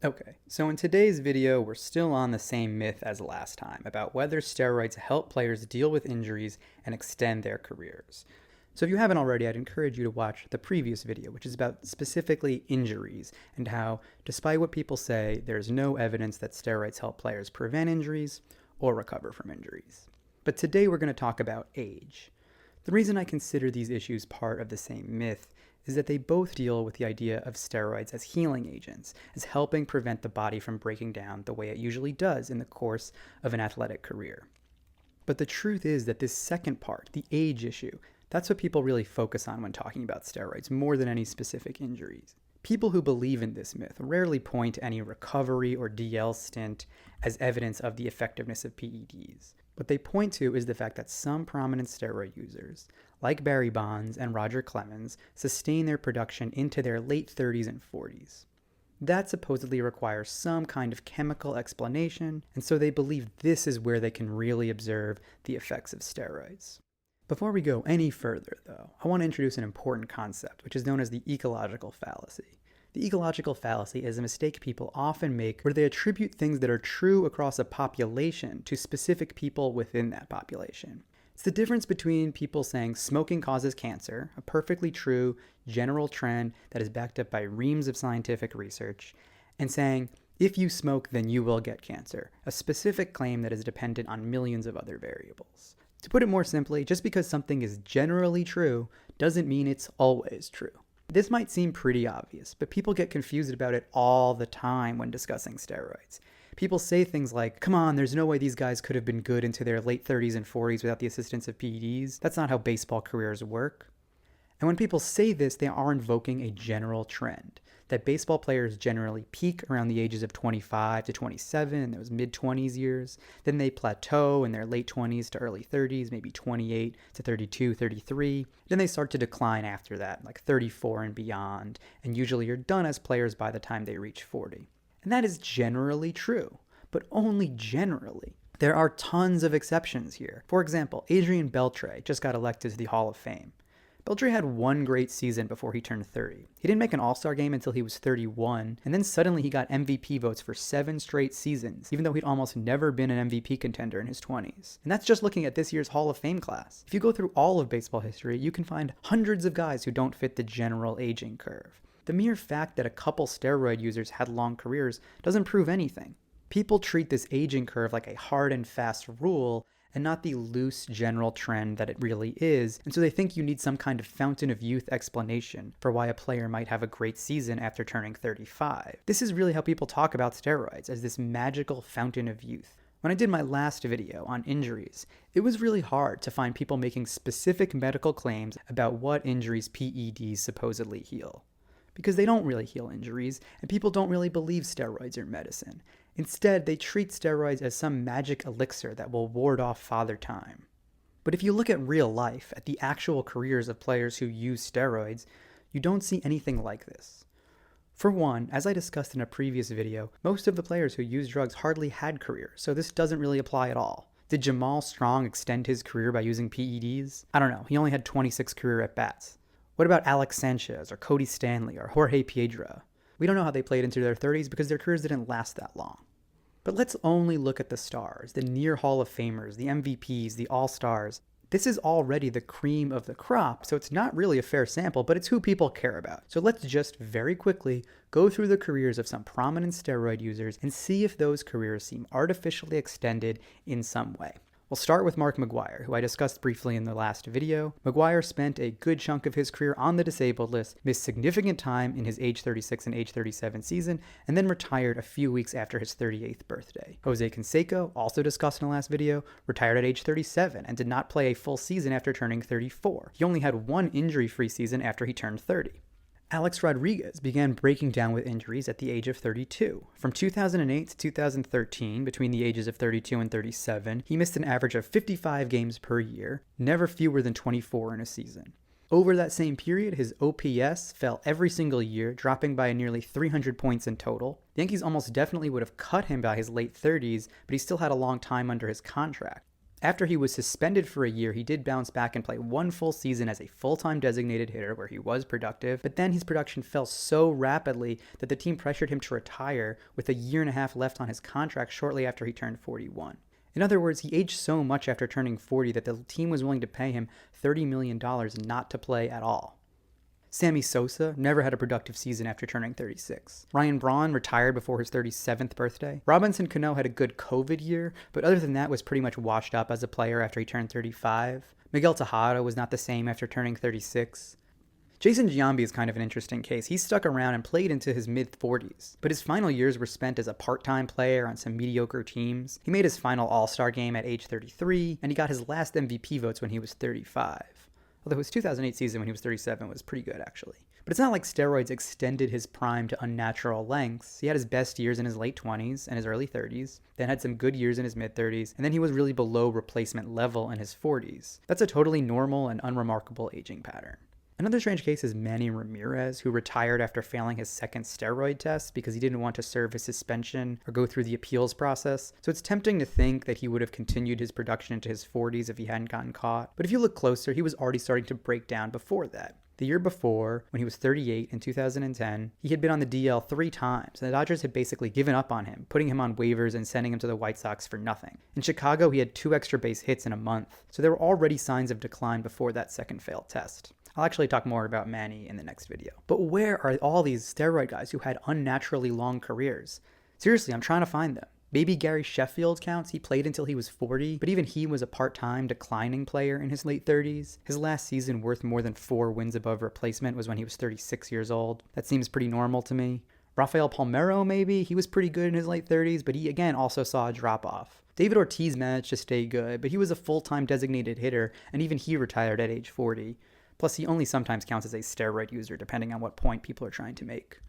Okay, so in today's video, we're still on the same myth as last time about whether steroids help players deal with injuries and extend their careers. So if you haven't already, I'd encourage you to watch the previous video, which is about specifically injuries and how, despite what people say, there's no evidence that steroids help players prevent injuries or recover from injuries. But today we're going to talk about age. The reason I consider these issues part of the same myth is that they both deal with the idea of steroids as healing agents, as helping prevent the body from breaking down the way it usually does in the course of an athletic career. But the truth is that this second part, the age issue, that's what people really focus on when talking about steroids, more than any specific injuries. People who believe in this myth rarely point to any recovery or DL stint as evidence of the effectiveness of PEDs. What they point to is the fact that some prominent steroid users, like Barry Bonds and Roger Clemens, sustain their production into their late 30s and 40s. That supposedly requires some kind of chemical explanation, and so they believe this is where they can really observe the effects of steroids. Before we go any further, though, I want to introduce an important concept, which is known as the ecological fallacy. The ecological fallacy is a mistake people often make where they attribute things that are true across a population to specific people within that population. It's the difference between people saying smoking causes cancer, a perfectly true general trend that is backed up by reams of scientific research, and saying, if you smoke, then you will get cancer, a specific claim that is dependent on millions of other variables. To put it more simply, just because something is generally true doesn't mean it's always true. This might seem pretty obvious, but people get confused about it all the time when discussing steroids. People say things like, come on, there's no way these guys could have been good into their late 30s and 40s without the assistance of PEDs. That's not how baseball careers work. And when people say this, they are invoking a general trend, that baseball players generally peak around the ages of 25 to 27 in those mid-20s years. Then they plateau in their late 20s to early 30s, maybe 28 to 32, 33. Then they start to decline after that, like 34 and beyond, and usually are done as players by the time they reach 40. And that is generally true, but only generally. There are tons of exceptions here. For example, Adrian Beltre just got elected to the Hall of Fame. Beltre had one great season before he turned 30. He didn't make an All-Star game until he was 31, and then suddenly he got MVP votes for 7 straight seasons, even though he'd almost never been an MVP contender in his 20s. And that's just looking at this year's Hall of Fame class. If you go through all of baseball history, you can find hundreds of guys who don't fit the general aging curve. The mere fact that a couple steroid users had long careers doesn't prove anything. People treat this aging curve like a hard and fast rule, and not the loose general trend that it really is, and so they think you need some kind of fountain of youth explanation for why a player might have a great season after turning 35. This is really how people talk about steroids, as this magical fountain of youth. When I did my last video on injuries, it was really hard to find people making specific medical claims about what injuries PEDs supposedly heal. Because they don't really heal injuries, and people don't really believe steroids are medicine. Instead, they treat steroids as some magic elixir that will ward off father time. But if you look at real life, at the actual careers of players who use steroids, you don't see anything like this. For one, as I discussed in a previous video, most of the players who use drugs hardly had careers, so this doesn't really apply at all. Did Jamal Strong extend his career by using PEDs? I don't know, he only had 26 career at-bats. What about Alex Sanchez, or Cody Stanley, or Jorge Piedra? We don't know how they played into their 30s because their careers didn't last that long. But let's only look at the stars, the near Hall of Famers, the MVPs, the All-Stars. This is already the cream of the crop, so it's not really a fair sample, but it's who people care about. So let's just very quickly go through the careers of some prominent steroid users and see if those careers seem artificially extended in some way. We'll start with Mark McGwire, who I discussed briefly in the last video. McGwire spent a good chunk of his career on the disabled list, missed significant time in his age 36 and age 37 season, and then retired a few weeks after his 38th birthday. Jose Canseco, also discussed in the last video, retired at age 37 and did not play a full season after turning 34. He only had one injury-free season after he turned 30. Alex Rodriguez began breaking down with injuries at the age of 32. From 2008 to 2013, between the ages of 32 and 37, he missed an average of 55 games per year, never fewer than 24 in a season. Over that same period, his OPS fell every single year, dropping by nearly 300 points in total. The Yankees almost definitely would have cut him by his late 30s, but he still had a long time under his contract. After he was suspended for a year, he did bounce back and play one full season as a full-time designated hitter where he was productive, but then his production fell so rapidly that the team pressured him to retire with a year and a half left on his contract shortly after he turned 41. In other words, he aged so much after turning 40 that the team was willing to pay him $30 million not to play at all. Sammy Sosa never had a productive season after turning 36. Ryan Braun retired before his 37th birthday. Robinson Cano had a good COVID year, but other than that was pretty much washed up as a player after he turned 35. Miguel Tejada was not the same after turning 36. Jason Giambi is kind of an interesting case. He stuck around and played into his mid-40s, but his final years were spent as a part-time player on some mediocre teams. He made his final All-Star game at age 33, and he got his last MVP votes when he was 35. Although his 2008 season when he was 37 was pretty good, actually. But it's not like steroids extended his prime to unnatural lengths. He had his best years in his late 20s and his early 30s, then had some good years in his mid-30s, and then he was really below replacement level in his 40s. That's a totally normal and unremarkable aging pattern. Another strange case is Manny Ramirez, who retired after failing his second steroid test because he didn't want to serve his suspension or go through the appeals process. So it's tempting to think that he would have continued his production into his 40s if he hadn't gotten caught. But if you look closer, he was already starting to break down before that. The year before, when he was 38 in 2010, he had been on the DL 3 times, and the Dodgers had basically given up on him, putting him on waivers and sending him to the White Sox for nothing. In Chicago, he had 2 extra base hits in a month, so there were already signs of decline before that second failed test. I'll actually talk more about Manny in the next video. But where are all these steroid guys who had unnaturally long careers? Seriously, I'm trying to find them. Maybe Gary Sheffield counts. He played until he was 40, but even he was a part-time declining player in his late 30s. His last season worth more than 4 wins above replacement was when he was 36 years old. That seems pretty normal to me. Rafael Palmeiro, maybe? He was pretty good in his late 30s, but he again also saw a drop-off. David Ortiz managed to stay good, but he was a full-time designated hitter, and even he retired at age 40. Plus, he only sometimes counts as a steroid user, depending on what point people are trying to make.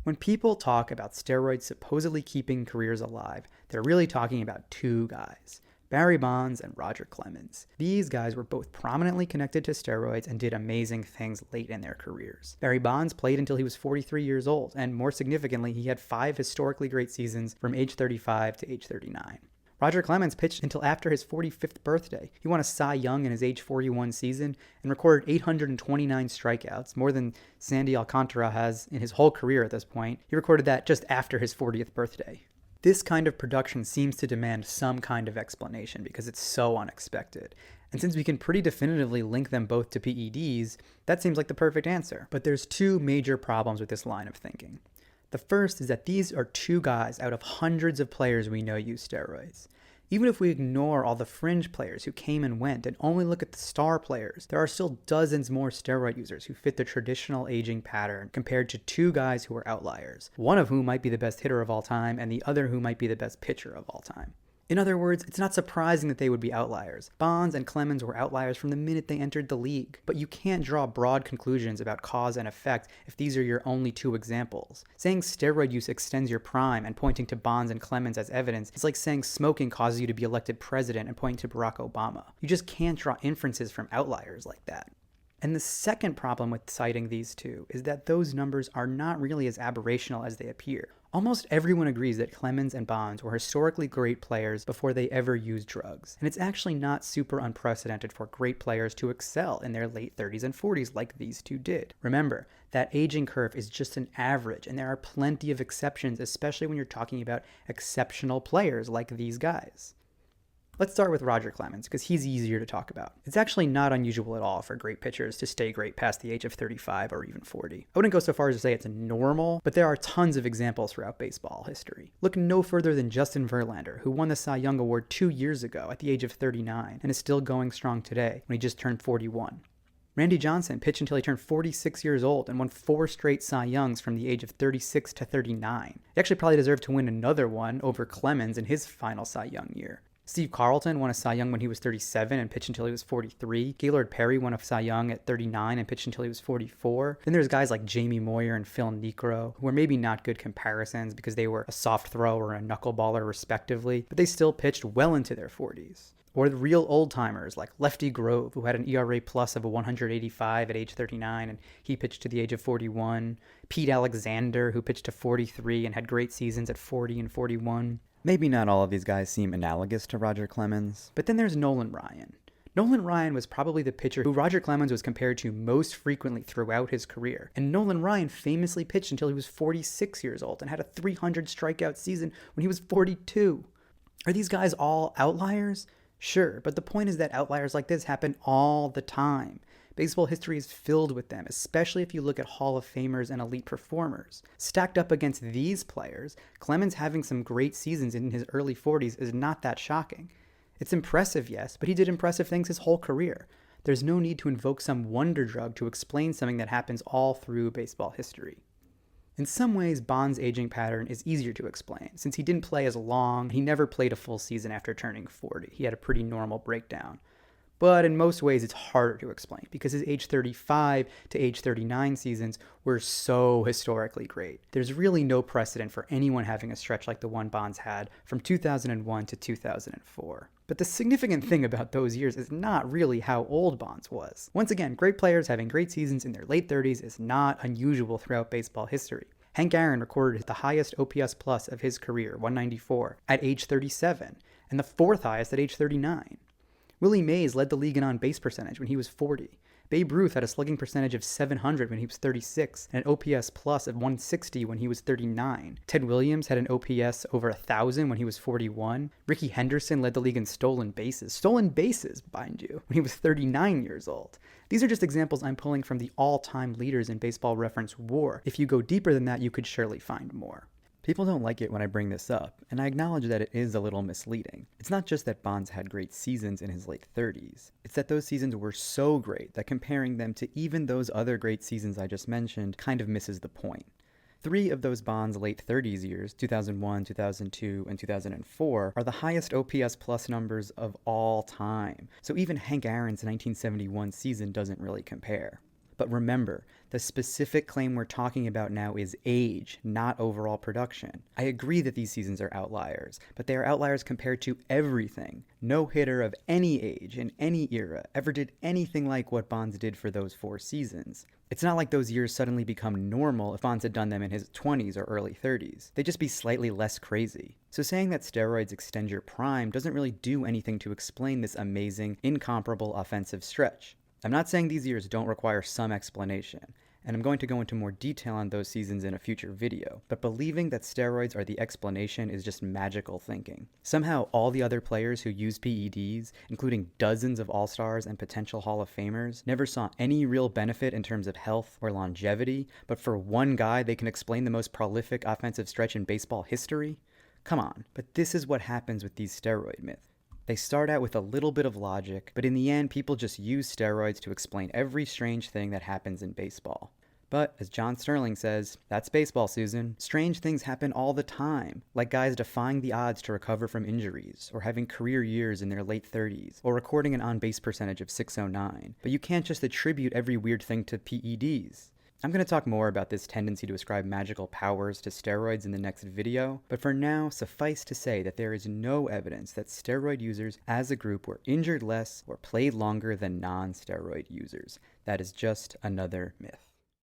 When people talk about steroids supposedly keeping careers alive, they're really talking about 2 guys, Barry Bonds and Roger Clemens. These guys were both prominently connected to steroids and did amazing things late in their careers. Barry Bonds played until he was 43 years old, and more significantly, he had 5 historically great seasons from age 35 to age 39. Roger Clemens pitched until after his 45th birthday. He won a Cy Young in his age 41 season and recorded 829 strikeouts, more than Sandy Alcantara has in his whole career at this point. He recorded that just after his 40th birthday. This kind of production seems to demand some kind of explanation because it's so unexpected. And since we can pretty definitively link them both to PEDs, that seems like the perfect answer. But there's 2 major problems with this line of thinking. The first is that these are 2 guys out of hundreds of players we know use steroids. Even if we ignore all the fringe players who came and went and only look at the star players, there are still dozens more steroid users who fit the traditional aging pattern compared to 2 guys who are outliers, one of whom might be the best hitter of all time and the other who might be the best pitcher of all time. In other words, it's not surprising that they would be outliers. Bonds and Clemens were outliers from the minute they entered the league. But you can't draw broad conclusions about cause and effect if these are your only 2 examples. Saying steroid use extends your prime and pointing to Bonds and Clemens as evidence is like saying smoking causes you to be elected president and pointing to Barack Obama. You just can't draw inferences from outliers like that. And the second problem with citing these 2 is that those numbers are not really as aberrational as they appear. Almost everyone agrees that Clemens and Bonds were historically great players before they ever used drugs. And it's actually not super unprecedented for great players to excel in their late 30s and 40s like these 2 did. Remember, that aging curve is just an average, and there are plenty of exceptions, especially when you're talking about exceptional players like these guys. Let's start with Roger Clemens, because he's easier to talk about. It's actually not unusual at all for great pitchers to stay great past the age of 35 or even 40. I wouldn't go so far as to say it's normal, but there are tons of examples throughout baseball history. Look no further than Justin Verlander, who won the Cy Young Award 2 years ago at the age of 39 and is still going strong today when he just turned 41. Randy Johnson pitched until he turned 46 years old and won 4 straight Cy Youngs from the age of 36 to 39. He actually probably deserved to win another one over Clemens in his final Cy Young year. Steve Carlton won a Cy Young when he was 37 and pitched until he was 43. Gaylord Perry won a Cy Young at 39 and pitched until he was 44. Then there's guys like Jamie Moyer and Phil Niekro, who are maybe not good comparisons because they were a soft thrower and a knuckleballer respectively, but they still pitched well into their 40s. Or the real old-timers like Lefty Grove, who had an ERA plus of 185 at age 39, and he pitched to the age of 41. Pete Alexander, who pitched to 43 and had great seasons at 40 and 41. Maybe not all of these guys seem analogous to Roger Clemens, but then there's Nolan Ryan. Nolan Ryan was probably the pitcher who Roger Clemens was compared to most frequently throughout his career. And Nolan Ryan famously pitched until he was 46 years old and had a 300 strikeout season when he was 42. Are these guys all outliers? Sure, but the point is that outliers like this happen all the time. Baseball history is filled with them, especially if you look at Hall of Famers and elite performers. Stacked up against these players, Clemens having some great seasons in his early 40s is not that shocking. It's impressive, yes, but he did impressive things his whole career. There's no need to invoke some wonder drug to explain something that happens all through baseball history. In some ways, Bond's aging pattern is easier to explain. Since he didn't play as long, he never played a full season after turning 40. He had a pretty normal breakdown. But in most ways, it's harder to explain because his age 35 to age 39 seasons were so historically great. There's really no precedent for anyone having a stretch like the one Bonds had from 2001 to 2004. But the significant thing about those years is not really how old Bonds was. Once again, great players having great seasons in their late 30s is not unusual throughout baseball history. Hank Aaron recorded the highest OPS plus of his career, 194, at age 37, and the fourth highest at age 39. Willie Mays led the league in on-base percentage when he was 40. Babe Ruth had a slugging percentage of 700 when he was 36, and an OPS plus of 160 when he was 39. Ted Williams had an OPS over 1,000 when he was 41. Rickey Henderson led the league in stolen bases, mind you, when he was 39 years old. These are just examples I'm pulling from the all-time leaders in Baseball Reference WAR. If you go deeper than that, you could surely find more. People don't like it when I bring this up, and I acknowledge that it is a little misleading. It's not just that Bonds had great seasons in his late 30s. It's that those seasons were so great that comparing them to even those other great seasons I just mentioned kind of misses the point. 3 of those Bonds' late 30s years, 2001, 2002, and 2004, are the highest OPS plus numbers of all time. So even Hank Aaron's 1971 season doesn't really compare. But remember, the specific claim we're talking about now is age, not overall production. I agree that these seasons are outliers, but they are outliers compared to everything. No hitter of any age in any era ever did anything like what Bonds did for those 4 seasons. It's not like those years suddenly become normal if Bonds had done them in his 20s or early 30s. They'd just be slightly less crazy. So saying that steroids extend your prime doesn't really do anything to explain this amazing, incomparable offensive stretch. I'm not saying these years don't require some explanation, and I'm going to go into more detail on those seasons in a future video, but believing that steroids are the explanation is just magical thinking. Somehow all the other players who use PEDs, including dozens of All-Stars and potential Hall of Famers, never saw any real benefit in terms of health or longevity, but for one guy they can explain the most prolific offensive stretch in baseball history? Come on, but this is what happens with these steroid myths. They start out with a little bit of logic, but in the end, people just use steroids to explain every strange thing that happens in baseball. But, as John Sterling says, that's baseball, Susan. Strange things happen all the time, like guys defying the odds to recover from injuries, or having career years in their late 30s, or recording an on-base percentage of 609. But you can't just attribute every weird thing to PEDs. I'm going to talk more about this tendency to ascribe magical powers to steroids in the next video, but for now, suffice to say that there is no evidence that steroid users as a group were injured less or played longer than non-steroid users. That is just another myth.